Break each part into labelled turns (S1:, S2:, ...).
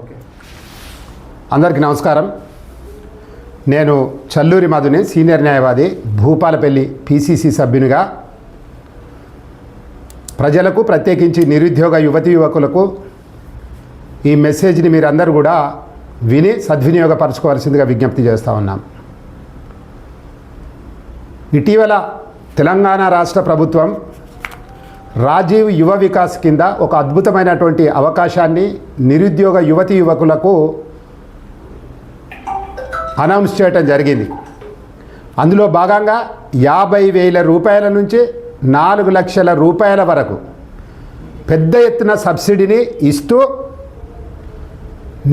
S1: Okay, అందరికీ నమస్కారం. నేను చల్లూరి మధుని, సీనియర్ న్యాయవాది, భూపాలపల్లి పిసిసి సభ్యునిగా ప్రజలకు, ప్రత్యేకించి నిరుద్యోగ యువతీ యువకులకు ఈ మెసేజ్ని మీరందరూ కూడా విని సద్వినియోగపరచుకోవాల్సిందిగా విజ్ఞప్తి చేస్తూ ఉన్నాం. ఇటీవల తెలంగాణ రాష్ట్ర ప్రభుత్వం రాజీవ్ యువ వికాస్ కింద ఒక అద్భుతమైనటువంటి అవకాశాన్ని నిరుద్యోగ యువతీ యువకులకు అనౌన్స్ చేయటం జరిగింది. అందులో భాగంగా 50,000 రూపాయల నుంచి 4 లక్షల రూపాయల వరకు పెద్ద ఎత్తున సబ్సిడీని ఇస్తూ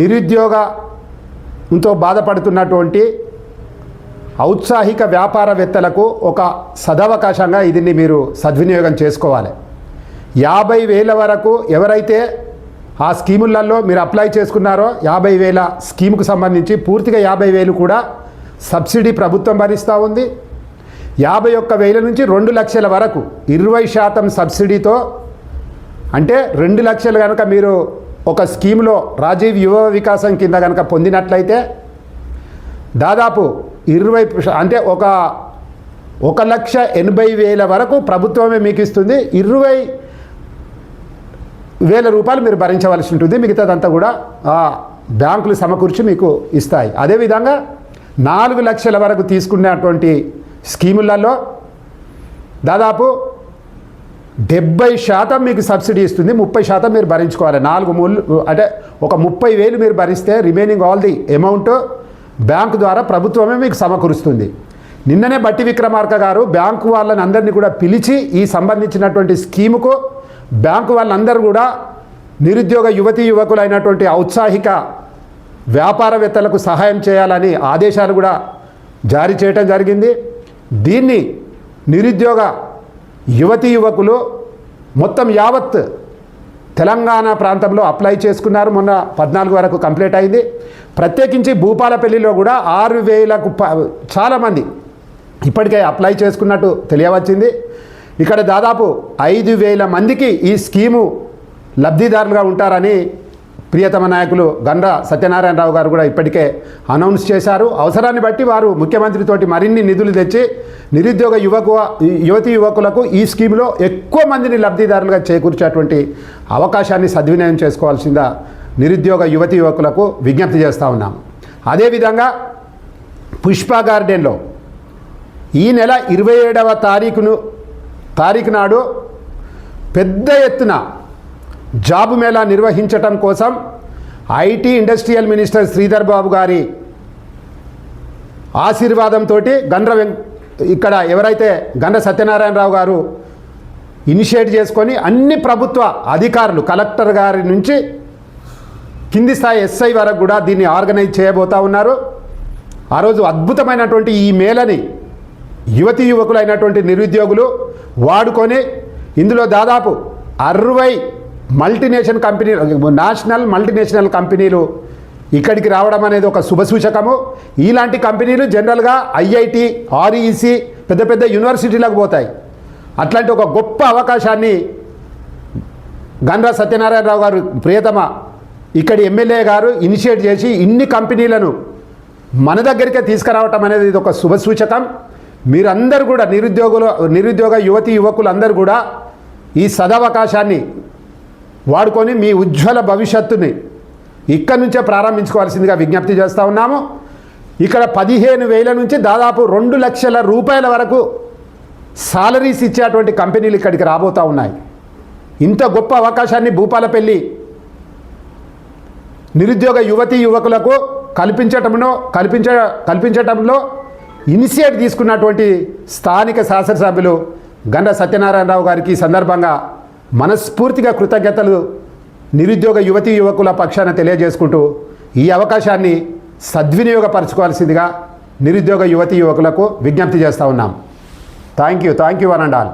S1: నిరుద్యోగంతో బాధపడుతున్నటువంటి ఔత్సాహిక వ్యాపారవేత్తలకు ఒక సదవకాశంగా దీన్ని మీరు సద్వినియోగం చేసుకోవాలి. 50,000 వరకు ఎవరైతే ఆ స్కీములలో మీరు అప్లై చేసుకున్నారో 50,000 స్కీముకు సంబంధించి పూర్తిగా 50,000 కూడా సబ్సిడీ ప్రభుత్వం భరిస్తూ ఉంది. 51,000 నుంచి 2 లక్షల వరకు 20% సబ్సిడీతో, అంటే 2 లక్షలు కనుక మీరు ఒక స్కీమ్లో రాజీవ్ యువ వికాసం కింద కనుక పొందినట్లయితే దాదాపు 20, అంటే 1,80,000 వరకు ప్రభుత్వమే మీకు ఇస్తుంది. 20,000 రూపాయలు మీరు భరించవలసి ఉంటుంది. మిగతాదంతా కూడా బ్యాంకులు సమకూర్చి మీకు ఇస్తాయి. అదేవిధంగా 4 లక్షల వరకు తీసుకున్నటువంటి స్కీములలో దాదాపు 70% మీకు సబ్సిడీ ఇస్తుంది. 30% మీరు భరించుకోవాలి. 4 అంటే ఒక 30,000 మీరు భరిస్తే remaining all the amount bank ద్వారా ప్రభుత్వమే మీకు సమకూరుస్తుంది. నిన్ననే బట్టి విక్రమార్క గారు బ్యాంకు వాళ్ళని అందరినీ కూడా పిలిచి ఈ సంబంధించినటువంటి స్కీముకు బ్యాంకు వాళ్ళందరూ కూడా నిరుద్యోగ యువతీ యువకులైనటువంటి ఔత్సాహిక వ్యాపారవేత్తలకు సహాయం చేయాలని ఆదేశాలు కూడా జారీ చేయడం జరిగింది. దీన్ని నిరుద్యోగ యువతీ యువకులు మొత్తం యావత్ తెలంగాణ ప్రాంతంలో అప్లై చేసుకున్నారు. మొన్న 14 వరకు కంప్లీట్ అయింది. ప్రత్యేకించి భూపాలపల్లిలో కూడా 6,000కు చాలామంది ఇప్పటికే అప్లై చేసుకున్నట్టు తెలియవచ్చింది. ఇక్కడ దాదాపు 5,000 మందికి ఈ స్కీము లబ్ధిదారులుగా ఉంటారని ప్రియతమ నాయకులు గండ్ర సత్యనారాయణరావు గారు కూడా ఇప్పటికే అనౌన్స్ చేశారు. అవసరాన్ని బట్టి వారు ముఖ్యమంత్రితోటి మరిన్ని నిధులు తెచ్చి నిరుద్యోగ యువతీ యువకులకు ఈ స్కీమ్లో ఎక్కువ మందిని లబ్ధిదారులుగా చేకూర్చేటువంటి అవకాశాన్ని సద్వినియోగం చేసుకోవాల్సిందా నిరుద్యోగ యువతీ యువకులకు విజ్ఞప్తి చేస్తూ ఉన్నాం. అదేవిధంగా పుష్ప గార్డెన్లో ఈ నెల 27వ తారీఖు నాడు పెద్ద ఎత్తున జాబు మేళా నిర్వహించటం కోసం IT industrial minister Sridhar Babu గారి ఆశీర్వాదంతో ఇక్కడ ఎవరైతే గండ్ర సత్యనారాయణరావు గారు ఇనిషియేట్ చేసుకొని అన్ని ప్రభుత్వ అధికారులు కలెక్టర్ గారి నుంచి కింది స్థాయి ఎస్ఐ వరకు కూడా దీన్ని ఆర్గనైజ్ చేయబోతూ ఉన్నారు. ఆ రోజు అద్భుతమైనటువంటి ఈ మేళని యువతీ యువకులైనటువంటి నిరుద్యోగులు వాడుకొని ఇందులో దాదాపు 60 నేషనల్ మల్టీనేషనల్ కంపెనీలు ఇక్కడికి రావడం అనేది ఒక శుభసూచకము. ఇలాంటి కంపెనీలు జనరల్గా ఐఐటి, ఆర్ఈసి పెద్ద పెద్ద యూనివర్సిటీలకు పోతాయి. అట్లాంటి ఒక గొప్ప అవకాశాన్ని గండ్ర సత్యనారాయణరావు గారు ప్రియతమ ఇక్కడి ఎమ్మెల్యే గారు ఇనిషియేట్ చేసి ఇన్ని కంపెనీలను మన దగ్గరికే తీసుకురావటం అనేది ఇది ఒక శుభసూచకం. మీరందరూ కూడా నిరుద్యోగ యువతీ యువకులందరూ కూడా ఈ సదవకాశాన్ని వాడుకొని మీ ఉజ్వల భవిష్యత్తుని ఇక్కడి నుంచే ప్రారంభించుకోవాల్సిందిగా విజ్ఞప్తి చేస్తూ ఉన్నాము. ఇక్కడ 15,000 నుంచి దాదాపు 2 లక్షల రూపాయల వరకు సాలరీస్ ఇచ్చేటువంటి కంపెనీలు ఇక్కడికి రాబోతూ ఉన్నాయి. ఇంత గొప్ప అవకాశాన్ని భూపాలపల్లి నిరుద్యోగ యువతీ యువకులకు కల్పించటంలో ఇనిషియేట్ తీసుకున్నటువంటి స్థానిక శాసనసభ్యులు గండ్ర సత్యనారాయణరావు గారికి సందర్భంగా మనస్ఫూర్తిగా కృతజ్ఞతలు నిరుద్యోగ యువతీ యువకుల పక్షాన తెలియజేసుకుంటూ ఈ అవకాశాన్ని సద్వినియోగపరచుకోవాల్సిందిగా నిరుద్యోగ యువతీ యువకులకు విజ్ఞప్తి చేస్తూ ఉన్నాం. Thank you one and all.